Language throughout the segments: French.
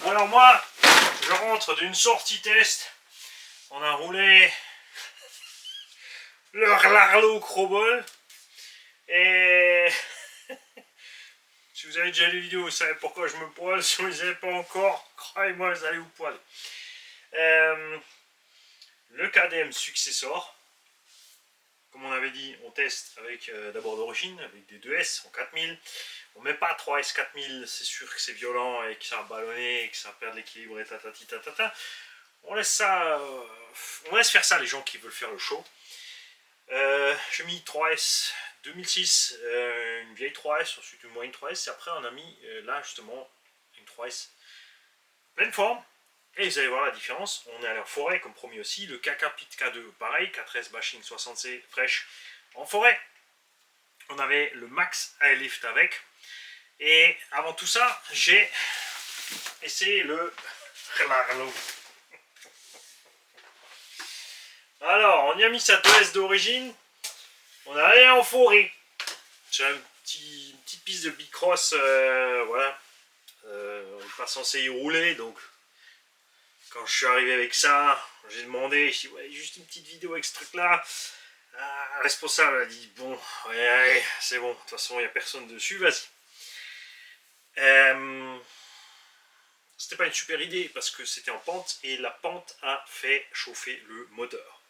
Alors moi, je rentre d'une sortie test. On a roulé le Larlo Crobol. Et si vous avez déjà les vidéos, vous savez pourquoi je me poile. Si vous ne les avez pas encore, croyez-moi, vous allez vous poiler. Le KDM Successor. Comme on avait dit, on teste avec d'abord d'origine, avec des 2S en 4000. On ne met pas 3S 4000, c'est sûr que c'est violent et que ça va ballonner et que ça va perdre l'équilibre et tatati tatata. On laisse ça, on laisse faire ça les gens qui veulent faire le show. J'ai mis 3S 2006, une vieille 3S, ensuite une moyenne 3S, et après on a mis là justement une 3S pleine forme. Et vous allez voir la différence, on est allé en forêt comme promis aussi, le KK Pit K2 pareil, 4S Bashing 60C fraîche en forêt. On avait le Max Airlift avec. Et avant tout ça, j'ai essayé le Larlo. Alors, on y a mis sa 2S d'origine. On est allé en forêt. J'ai une petite piste de bicross, voilà. On n'est pas censé y rouler, donc quand je suis arrivé avec ça, j'ai demandé, je dis ouais, juste une petite vidéo avec ce truc là. Le responsable a dit bon, ouais, c'est bon, de toute façon il n'y a personne dessus, vas-y. C'était pas une super idée parce que c'était en pente et la pente a fait chauffer le moteur.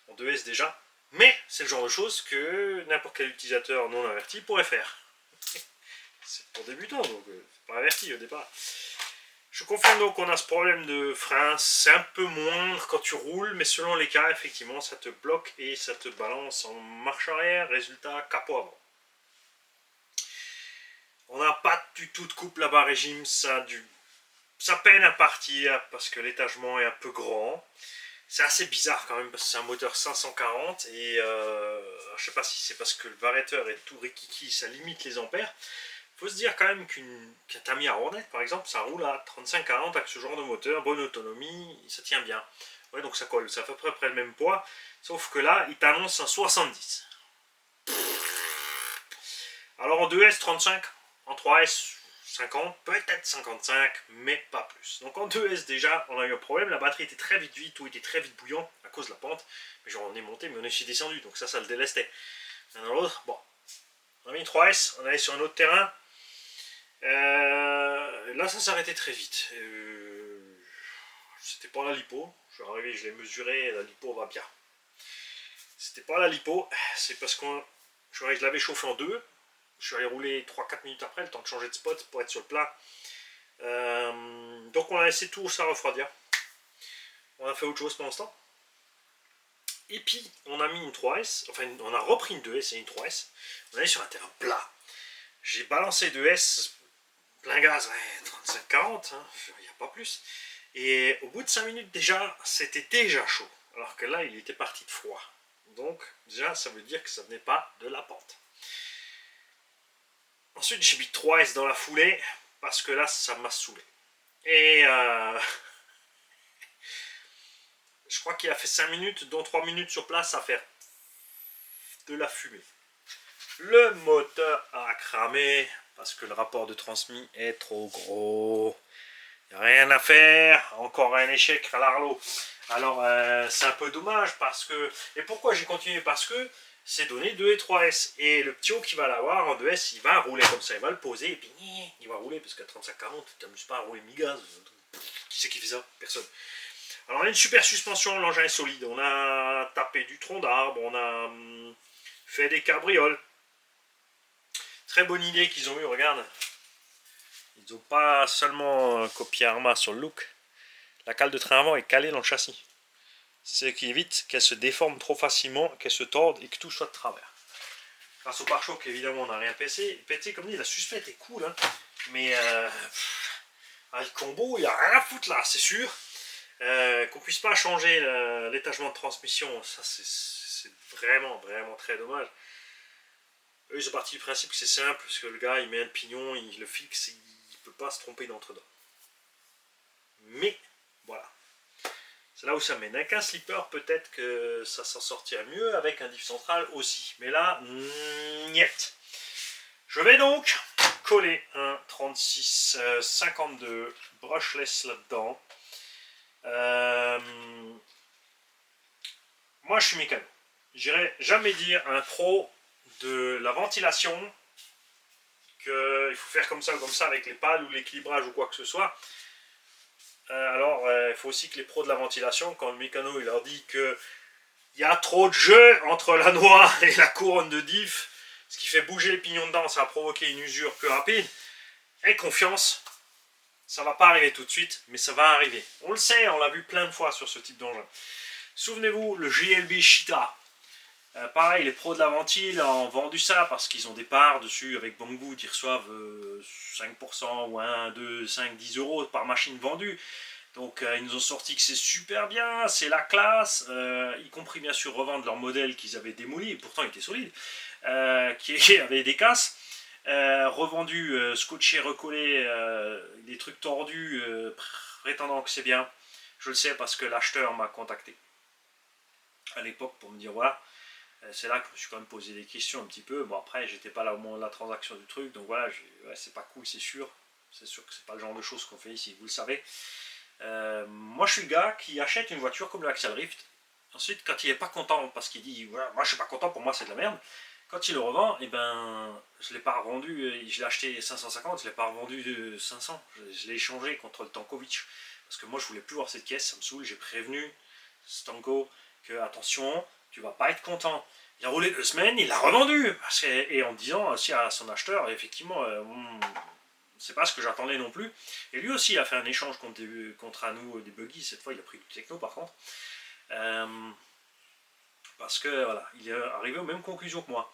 En 2S déjà, mais c'est le genre de choses que n'importe quel utilisateur non averti pourrait faire. C'est pour débutants, donc c'est pas averti au départ. Je confirme donc qu'on a ce problème de frein, c'est un peu moindre quand tu roules, mais selon les cas, effectivement, ça te bloque et ça te balance en marche arrière, résultat, capot avant. On n'a pas du tout de couple là-bas régime, ça peine à partir parce que l'étagement est un peu grand. C'est assez bizarre quand même parce que c'est un moteur 540 et je sais pas si c'est parce que le variateur est tout rikiki, ça limite les ampères. Faut se dire quand même qu'un Tamiya Hornet par exemple, ça roule à 35-40 avec ce genre de moteur, bonne autonomie, ça tient bien. Ouais, donc ça colle, ça fait à peu près le même poids, sauf que là, il t'annonce un 70. Alors en 2S 35, en 3S 50, peut-être 55, mais pas plus. Donc en 2S déjà, on a eu un problème, la batterie était très vite vide, tout était très vite bouillant à cause de la pente. Mais genre on est monté, mais on est aussi descendu, donc ça le délestait. L'un dans l'autre, bon. On a mis une 3S, on allait sur un autre terrain. Là ça s'arrêtait très vite. C'était pas la lipo, je suis arrivé, je l'ai mesuré, la lipo va bien. C'était pas la lipo, c'est parce que je l'avais chauffé en deux. Je suis allé rouler 3-4 minutes après, le temps de changer de spot pour être sur le plat. Donc on a laissé tout ça refroidir. On a fait autre chose pendant ce temps. Et puis on a mis une 3S, enfin on a repris une 2S et une 3S. On est sur un terrain plat. J'ai balancé 2S, plein gaz, ouais, 35-40, hein, il n'y a pas plus. Et au bout de 5 minutes déjà, c'était déjà chaud. Alors que là, il était parti de froid. Donc déjà, ça veut dire que ça venait pas de la pente. Ensuite, j'ai mis 3S dans la foulée, parce que là, ça m'a saoulé. Et je crois qu'il a fait 5 minutes, dont 3 minutes sur place à faire de la fumée. Le moteur a cramé, parce que le rapport de transmis est trop gros. Il n'y a rien à faire, encore un échec à l'Arlo. Alors, c'est un peu dommage, parce que... Et pourquoi j'ai continué? Parce que c'est donné 2 et 3S. Et le petit haut qui va l'avoir en 2S, il va rouler comme ça, il va le poser, et puis il va rouler, parce qu'à 35-40, tu t'amuses pas à rouler mi-gaz. Qui c'est qui fait ça? Personne. Alors on a une super suspension, l'engin est solide, on a tapé du tronc d'arbre, on a fait des cabrioles. Très bonne idée qu'ils ont eu, regarde. Ils n'ont pas seulement copié Arma sur le look, la cale de train avant est calée dans le châssis. C'est ce qui évite qu'elle se déforme trop facilement, qu'elle se torde et que tout soit de travers. Grâce au pare-choc, évidemment, on n'a rien pété. Comme dit, la suspecte est cool, hein. Mais le combo, il n'y a rien à foutre là, c'est sûr. Qu'on puisse pas changer l'étagement de transmission, ça c'est vraiment très dommage. Eux ils sont partis du principe que c'est simple, parce que le gars il met un pignon, il le fixe, il peut pas se tromper d'entre-dedans. Mais voilà, c'est là où ça mène. Avec un slipper peut-être que ça s'en sortirait mieux, avec un diff central aussi. Mais là, niet. Je vais donc coller un 3652 brushless là-dedans. Moi je suis mécano. J'irai jamais dire à un pro de la ventilation qu'il faut faire comme ça ou comme ça avec les pales ou l'équilibrage ou quoi que ce soit. Alors il faut aussi que les pros de la ventilation, quand le mécano il leur dit que il y a trop de jeu entre la noix et la couronne de diff, ce qui fait bouger les pignons dedans, ça va provoquer une usure plus rapide. Aie confiance, ça va pas arriver tout de suite, mais ça va arriver. On le sait, on l'a vu plein de fois sur ce type d'engin. Souvenez-vous, le JLB Cheetah. Pareil, les pros de la ventile ont vendu ça parce qu'ils ont des parts dessus avec Banggood, ils reçoivent 5% ou 1, 2, 5, 10 euros par machine vendue. Donc ils nous ont sorti que c'est super bien, c'est la classe, y compris bien sûr revendre leur modèle qu'ils avaient démoli, pourtant il était solide, qui avait des casses, revendu, scotché, recollé, des trucs tordus, prétendant que c'est bien. Je le sais parce que l'acheteur m'a contacté à l'époque pour me dire voilà, c'est là que je me suis quand même posé des questions un petit peu. Bon après j'étais pas là au moment de la transaction du truc, donc voilà, ouais, c'est pas cool, c'est sûr que c'est pas le genre de choses qu'on fait ici, vous le savez. Moi je suis le gars qui achète une voiture comme le Axial Rift. Ensuite quand il est pas content parce qu'il dit voilà, moi je suis pas content, pour moi c'est de la merde, quand il le revend, et ben je l'ai pas revendu, je l'ai acheté 550, je l'ai pas revendu 500, je l'ai échangé contre le Tankovic parce que moi je voulais plus voir cette caisse, ça me saoule. J'ai prévenu Stanko que attention, tu vas pas être content. Il a roulé 2 semaines, il l'a revendu et en disant aussi à son acheteur effectivement c'est pas ce que j'attendais non plus. Et lui aussi a fait un échange contre à nous des buggy. Cette fois il a pris du techno par contre. Parce que voilà, il est arrivé aux mêmes conclusions que moi.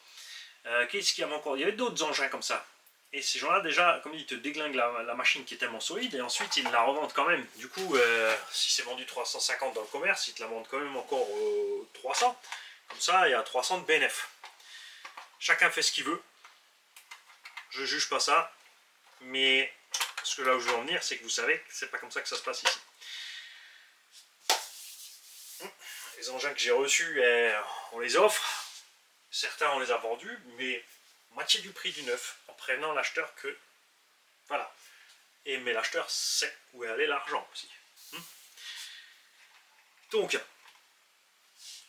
Qu'est-ce qu'il y avait encore? Il y avait d'autres engins comme ça. Et ces gens-là, déjà, comme ils te déglinguent la machine qui est tellement solide, et ensuite ils la revendent quand même. Du coup, si c'est vendu 350 dans le commerce, ils te la vendent quand même encore 300. Comme ça, il y a 300 de BNF. Chacun fait ce qu'il veut. Je juge pas ça. Mais ce que là où je veux en venir, c'est que vous savez que c'est pas comme ça que ça se passe ici. Les engins que j'ai reçus, on les offre. Certains on les a vendus, mais moitié du prix du neuf, en prévenant l'acheteur que voilà. Mais l'acheteur sait où est allé l'argent aussi. Donc,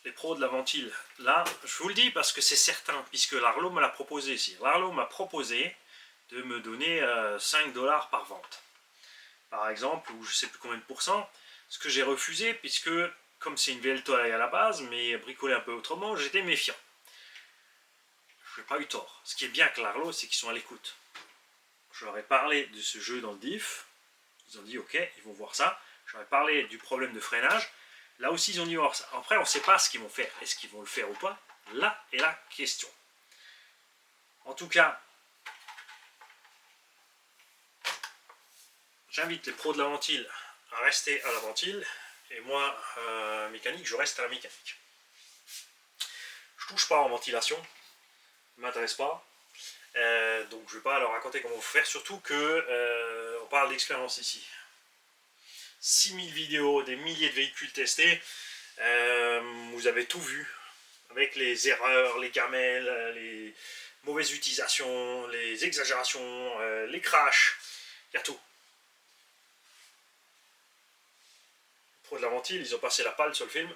les pros de la ventile, là, je vous le dis parce que c'est certain, puisque l'Arlo me l'a proposé ici. L'Arlo m'a proposé de me donner 5 $ par vente. Par exemple, ou je ne sais plus combien de pourcents, ce que j'ai refusé, puisque comme c'est une VL toile à la base, mais bricolé un peu autrement, j'étais méfiant. Je n'ai pas eu tort. Ce qui est bien avec l'Arlo, c'est qu'ils sont à l'écoute. Je leur ai parlé de ce jeu dans le diff, ils ont dit ok, ils vont voir ça. Je leur ai parlé du problème de freinage, là aussi ils ont dit voir ça. Après on ne sait pas ce qu'ils vont faire, est-ce qu'ils vont le faire ou pas? Là est la question. En tout cas, j'invite les pros de la ventile à rester à la ventile, et moi, mécanique, je reste à la mécanique. Je touche pas en ventilation, ça ne m'intéresse pas. Donc je ne vais pas leur raconter comment faire, surtout que on parle d'expérience ici. 6000 vidéos, des milliers de véhicules testés, vous avez tout vu, avec les erreurs, les gamelles, les mauvaises utilisations, les exagérations, les crashs, il y a tout. Les pros de la ventile, ils ont passé la palle sur le film,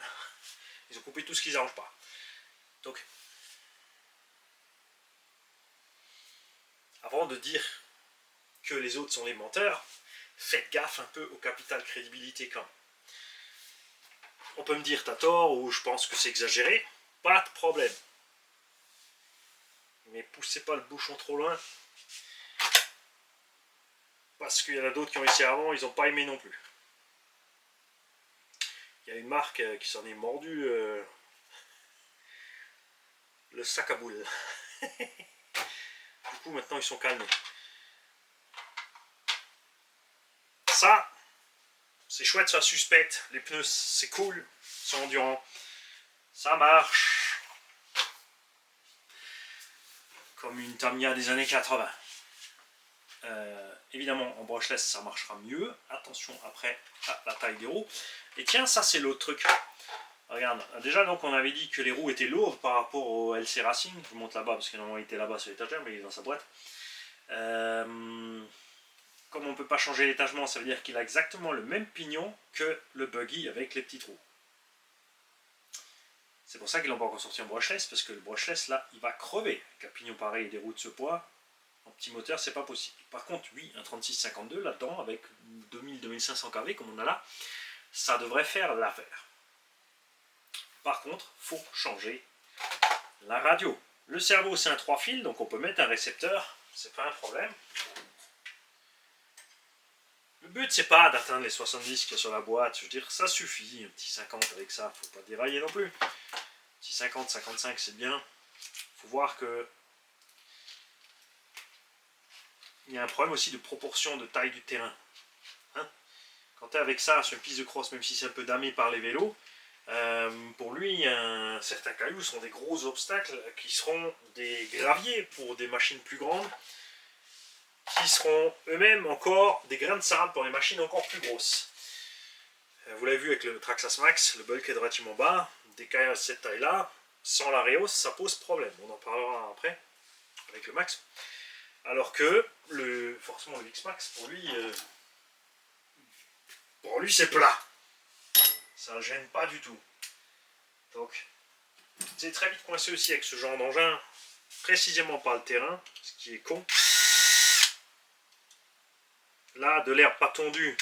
ils ont coupé tout ce qu'ils n'arrangent pas. Donc, avant de dire que les autres sont les menteurs, faites gaffe un peu au capital crédibilité quand même. On peut me dire t'as tort ou je pense que c'est exagéré, pas de problème. Mais poussez pas le bouchon trop loin. Parce qu'il y en a d'autres qui ont essayé avant, ils n'ont pas aimé non plus. Il y a une marque qui s'en est mordu le sac à boules. Du coup maintenant ils sont calmés. Ça, c'est chouette, ça suspecte. Les pneus c'est cool, c'est endurant. Ça marche. Comme une Tamiya des années 80. Évidemment en brushless ça marchera mieux. Attention après à la taille des roues. Et tiens, ça c'est l'autre truc. Regarde, déjà donc on avait dit que les roues étaient lourdes par rapport au LC Racing. Je vous montre là-bas parce que normalement il était là-bas sur l'étagère, mais il est dans sa boîte. ne peut pas changer l'étagement, ça veut dire qu'il a exactement le même pignon que le buggy avec les petits trous. C'est pour ça qu'ils n'ont pas encore sorti un brushless, parce que le brushless, là, il va crever. Avec un pignon pareil et des roues de ce poids, en petit moteur, c'est pas possible. Par contre, oui, un 3652 là-dedans, avec 2000-2500 kV, comme on a là, ça devrait faire l'affaire. Par contre, il faut changer la radio. Le cerveau, c'est un 3 fils, donc on peut mettre un récepteur, c'est pas un problème. Le but, c'est pas d'atteindre les 70 qu'il y a sur la boîte. Je veux dire, ça suffit. Un petit 50 avec ça, faut pas dérailler non plus. Un petit 50, 55, c'est bien. Faut voir que il y a un problème aussi de proportion de taille du terrain. Hein, quand tu es avec ça sur une piste de cross, même si c'est un peu damé par les vélos, pour lui, certains cailloux sont des gros obstacles qui seront des graviers pour des machines plus grandes, qui seront eux-mêmes encore des grains de sable pour les machines encore plus grosses. Vous l'avez vu avec le Traxxas Max, le bulk est relativement bas. Des cailloux de cette taille-là, sans la Reos, ça pose problème. On en parlera après avec le Max. Alors que forcément le X-Max, pour lui c'est plat. Ça ne gêne pas du tout. Donc, c'est très vite coincé aussi avec ce genre d'engin, précisément par le terrain, ce qui est con. Là, de l'herbe pas tondue.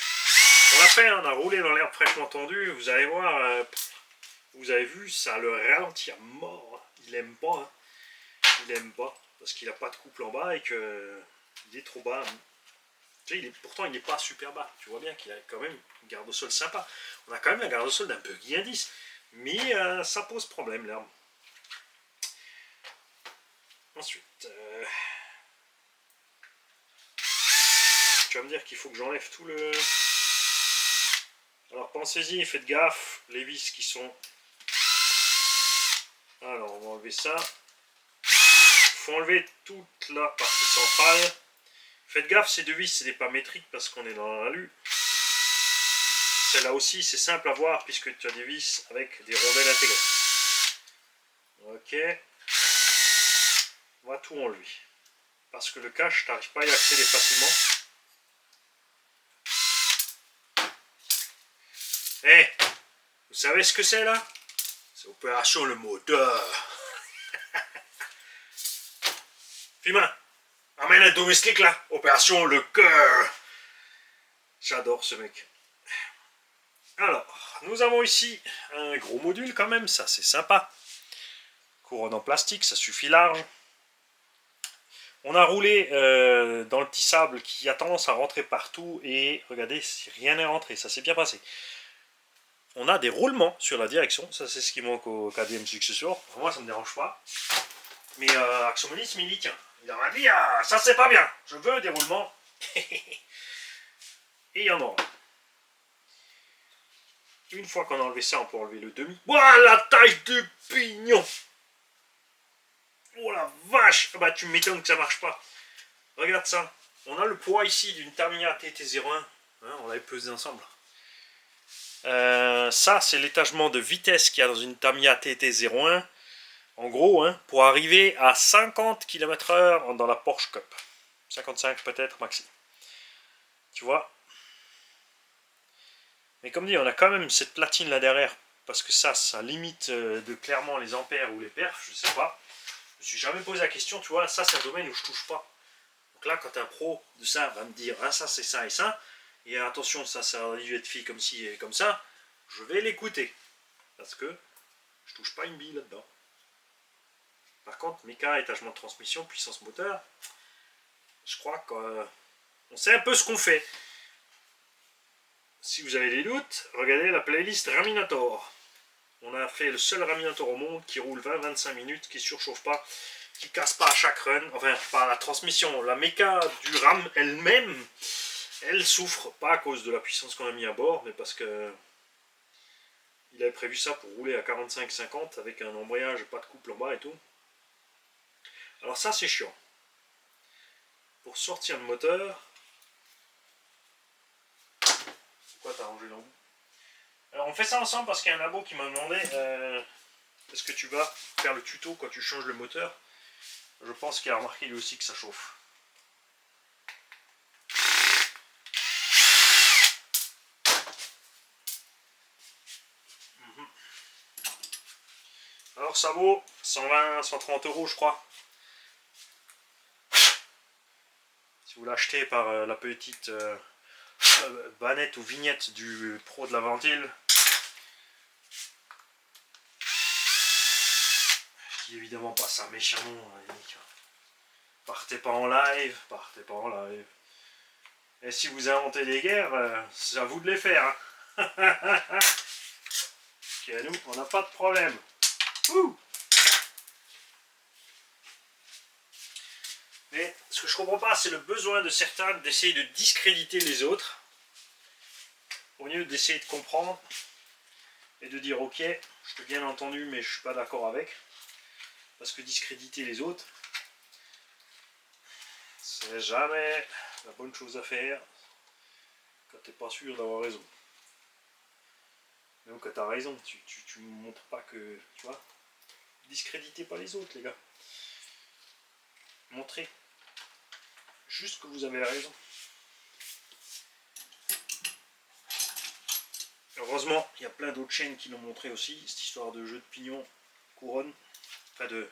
On l'a fait, on a roulé dans l'herbe fraîchement tendue. Vous allez voir, vous avez vu, ça le ralentit à mort. Il aime pas. Hein. Il aime pas. Parce qu'il n'a pas de couple en bas et qu'il est trop bas. Tu sais, pourtant, il n'est pas super bas. Tu vois bien qu'il a quand même une garde au sol sympa. On a quand même la garde au sol d'un buggy indice. Mais ça pose problème, l'herbe. Ensuite, tu vas me dire qu'il faut que j'enlève tout le... Alors pensez-y, faites gaffe, les vis qui sont... Alors on va enlever ça. Il faut enlever toute la partie centrale. Faites gaffe, ces deux vis, c'est des pas métriques parce qu'on est dans l'alu. Celle-là aussi, c'est simple à voir puisque tu as des vis avec des rondelles intégrées. Ok. On va tout enlever. Parce que le cache, tu n'arrives pas à y accéder facilement. Eh, vous savez ce que c'est là? C'est opération le moteur. Fima, amène un domestique là. Opération le cœur. J'adore ce mec. Alors, nous avons ici un gros module quand même, ça c'est sympa. Couronne en plastique, ça suffit large. On a roulé dans le petit sable qui a tendance à rentrer partout et regardez, si rien n'est rentré, ça s'est bien passé. On a des roulements sur la direction, ça c'est ce qui manque au KDM Successor. Pour moi ça ne me dérange pas. Mais Axomonisme il y tient. Il leur a dit ça c'est pas bien, je veux des roulements. Et il y en aura. Une fois qu'on a enlevé ça, on peut enlever le demi. Voilà la taille du pignon. Oh la vache. Ah bah tu m'étonnes que ça marche pas. Regarde ça. On a le poids ici d'une Tamiya TT01. Hein, on l'avait pesé ensemble. Ça, c'est l'étagement de vitesse qu'il y a dans une Tamiya TT01. En gros, hein, pour arriver à 50 km/h dans la Porsche Cup. 55 peut-être maxi. Tu vois. Mais comme dit, on a quand même cette platine là derrière. Parce que ça limite de clairement les ampères ou les perfs, je sais pas. Je me suis jamais posé la question, tu vois. Ça, c'est un domaine où je touche pas. Donc là, quand un pro de ça va me dire, ah, ça c'est ça et ça. Et attention, ça a dû être fait comme ci et comme ça, je vais l'écouter. Parce que je touche pas une bille là-dedans. Par contre, méca, étagement de transmission, puissance moteur, je crois qu'on sait un peu ce qu'on fait. Si vous avez des doutes, regardez la playlist Raminator. On a fait le seul Raminator au monde qui roule 20-25 minutes, qui ne surchauffe pas, qui ne casse pas à chaque run, enfin pas la transmission, la méca du RAM elle-même. Elle souffre, pas à cause de la puissance qu'on a mis à bord, mais parce que il avait prévu ça pour rouler à 45-50 avec un embrayage, pas de couple en bas et tout. Alors ça c'est chiant. Pour sortir le moteur, pourquoi t'as rangé l'embout? Alors on fait ça ensemble parce qu'il y a un abo qui m'a demandé est-ce que tu vas faire le tuto quand tu changes le moteur? Je pense qu'il a remarqué lui aussi que ça chauffe. Alors ça vaut 120, 130 euros je crois. Si vous l'achetez par la petite bannette ou vignette du pro de la ventile. Je dis évidemment pas ça méchamment. Partez pas en live, partez pas en live. Et si vous inventez des guerres, c'est à vous de les faire. Hein. Okay, nous, on n'a pas de problème. Ouh. Mais ce que je comprends pas, c'est le besoin de certains d'essayer de discréditer les autres, au lieu d'essayer de comprendre et de dire ok, je t'ai bien entendu, mais je suis pas d'accord avec. Parce que discréditer les autres, c'est jamais la bonne chose à faire quand t'es pas sûr d'avoir raison. Même quand t'as raison, tu ne montres pas que, tu vois, discréditez pas les autres, les gars. Montrez juste que vous avez la raison. Heureusement, il y a plein d'autres chaînes qui l'ont montré aussi, cette histoire de jeu de pignon, couronne, enfin de...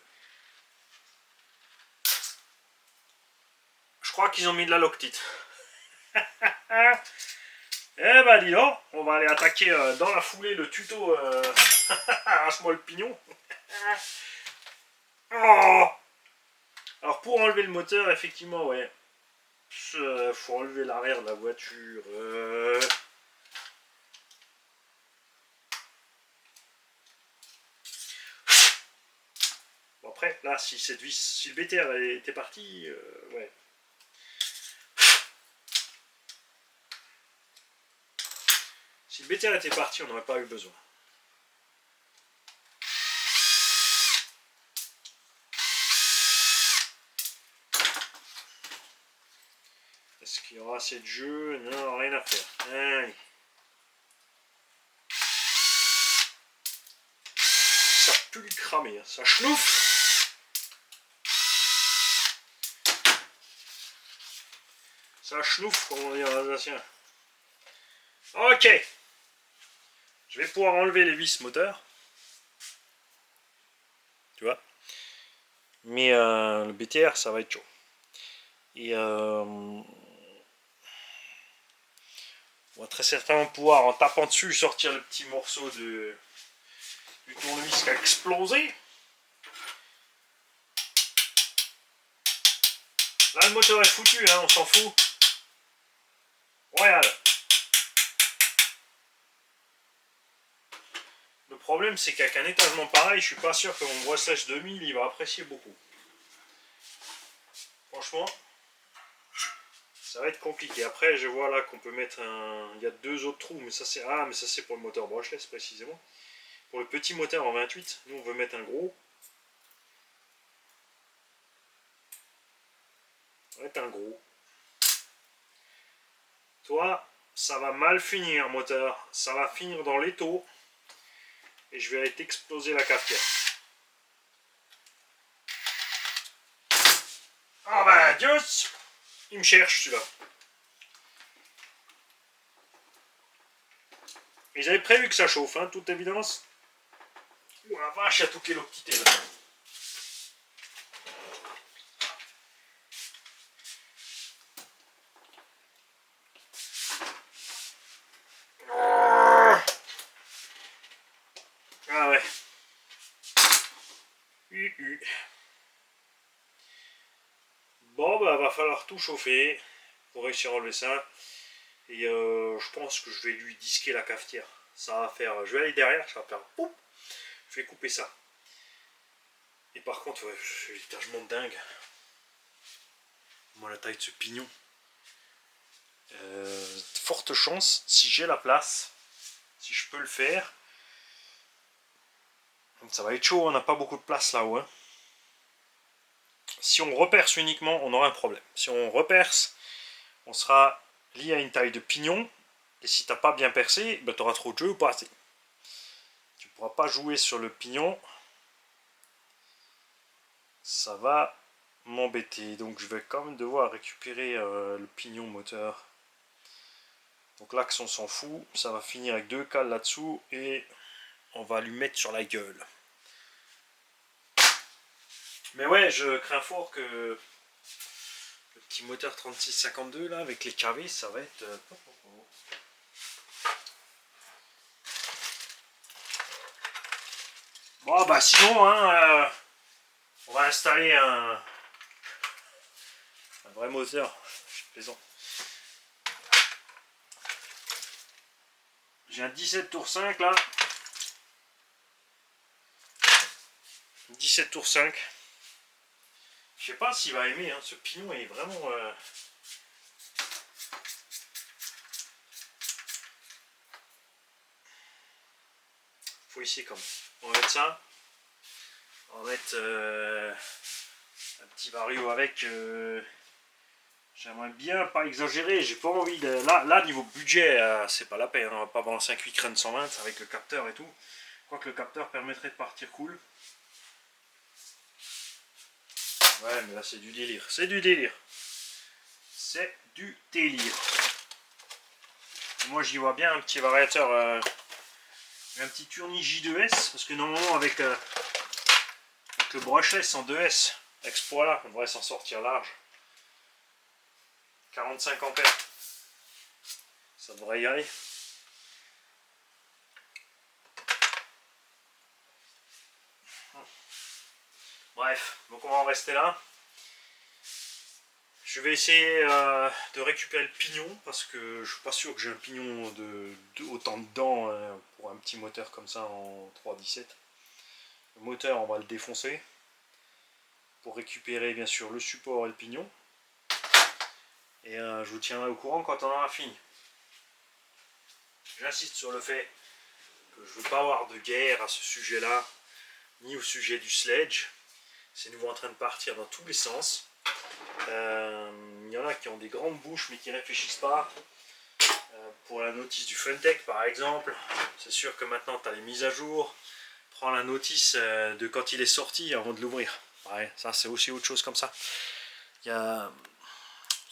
Je crois qu'ils ont mis de la loctite. Eh ben dis donc, on va aller attaquer dans la foulée le tuto arrache-moi le pignon. Oh, alors pour enlever le moteur, effectivement, ouais, faut enlever l'arrière de la voiture. Bon après, là, si cette vis, si le BTR était parti, ouais. Si le BTR était parti, on n'aurait pas eu besoin. Est-ce qu'il y aura assez de jeu? Non, rien à faire. Allez. Ça pue le cramer, hein. Ça chenouffe. Ça chenouffe, comme on dit en alsacien. Ok. Je vais pouvoir enlever les vis moteurs. Tu vois. Mais le BTR, ça va être chaud. Et on va très certainement pouvoir, en tapant dessus, sortir le petit morceau du tournevis qui a explosé. Là, le moteur est foutu, hein, on s'en fout. Royal. Le problème, c'est qu'avec un étagement pareil, je suis pas sûr que mon brossage 2000 il va apprécier beaucoup. Franchement, ça va être compliqué. Après, je vois là qu'on peut mettre un... Il y a deux autres trous, mais ça c'est... Ah, mais ça c'est pour le moteur brushless précisément. Pour le petit moteur en 28, nous on veut mettre un gros. On va mettre un gros. Toi, ça va mal finir, moteur. Ça va finir dans l'étau. Et je vais aller t'exploser la cafetière. Ah ben, Dieu, il me cherche celui-là. Et j'avais prévu que ça chauffe, hein, toute évidence. Oh la vache, il y a tout qui est l'octité là. Ah ouais. Bon, bah va falloir tout chauffer pour réussir à enlever ça. Et je pense que je vais lui disquer la cafetière. Ça va faire. Je vais aller derrière, ça va faire. Pouf, je vais couper ça. Et par contre, ouais, c'est l'étagement dingue. Moi, la taille de ce pignon. Forte chance, si j'ai la place, si je peux le faire. Ça va être chaud, on n'a pas beaucoup de place là-haut. Hein. Si on reperce uniquement, on aura un problème. Si on reperce, on sera lié à une taille de pignon. Et si tu n'as pas bien percé, ben, tu auras trop de jeu ou pas assez. Tu ne pourras pas jouer sur le pignon. Ça va m'embêter. Donc je vais quand même devoir récupérer le pignon moteur. Donc l'axe on s'en fout. Ça va finir avec deux cales là-dessous. Et on va lui mettre sur la gueule. Mais ouais, je crains fort que le petit moteur 3652 là avec les KV, ça va être... Bon bah sinon, hein, on va installer un vrai moteur. Je plaisante. J'ai un 17 tours 5 là. 17 tours 5. Je sais pas s'il va aimer, hein. Ce pignon est vraiment... Faut essayer quand même. On va mettre ça. On va mettre un petit vario avec... J'aimerais bien pas exagérer, j'ai pas envie de... Là niveau budget, c'est pas la peine, on va pas balancer un Quick Run 120 avec le capteur et tout. Quoique le capteur permettrait de partir cool. Ouais, mais là c'est du délire, c'est du délire. C'est du délire. Moi j'y vois bien un petit variateur, un petit Tourny J2S, parce que normalement avec le brushless en 2S, avec ce poids là, on devrait s'en sortir large. 45 ampères. Ça devrait y aller. Bref, donc on va en rester là. Je vais essayer de récupérer le pignon parce que je suis pas sûr que j'ai un pignon de autant de dents pour un petit moteur comme ça en 3.17. Le moteur, on va le défoncer pour récupérer bien sûr le support et le pignon. Et je vous tiendrai au courant quand on aura fini. J'insiste sur le fait que je ne veux pas avoir de guerre à ce sujet-là, ni au sujet du sledge. C'est nouveau en train de partir dans tous les sens. Il y en a qui ont des grandes bouches mais qui ne réfléchissent pas. Pour la notice du Funtech par exemple, c'est sûr que maintenant tu as les mises à jour. Prends la notice de quand il est sorti avant de l'ouvrir. Ouais, ça c'est aussi autre chose comme ça.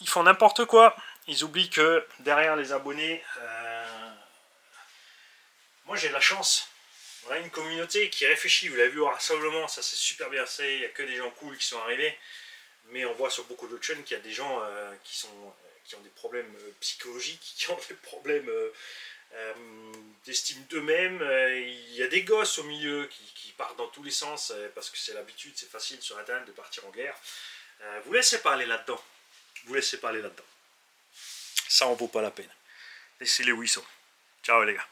Ils font n'importe quoi. Ils oublient que derrière les abonnés, moi j'ai de la chance. On a une communauté qui réfléchit. Vous l'avez vu au rassemblement, ça c'est super bien fait. Il n'y a que des gens cool qui sont arrivés. Mais on voit sur beaucoup d'autres chaînes qu'il y a des gens qui ont des problèmes psychologiques, qui ont des problèmes d'estime d'eux-mêmes. Il y a des gosses au milieu qui partent dans tous les sens parce que c'est l'habitude, c'est facile sur internet de partir en guerre. Vous laissez pas aller là-dedans. Vous laissez pas aller là-dedans. Ça en vaut pas la peine. Laissez-les où ils sont. Ciao les gars.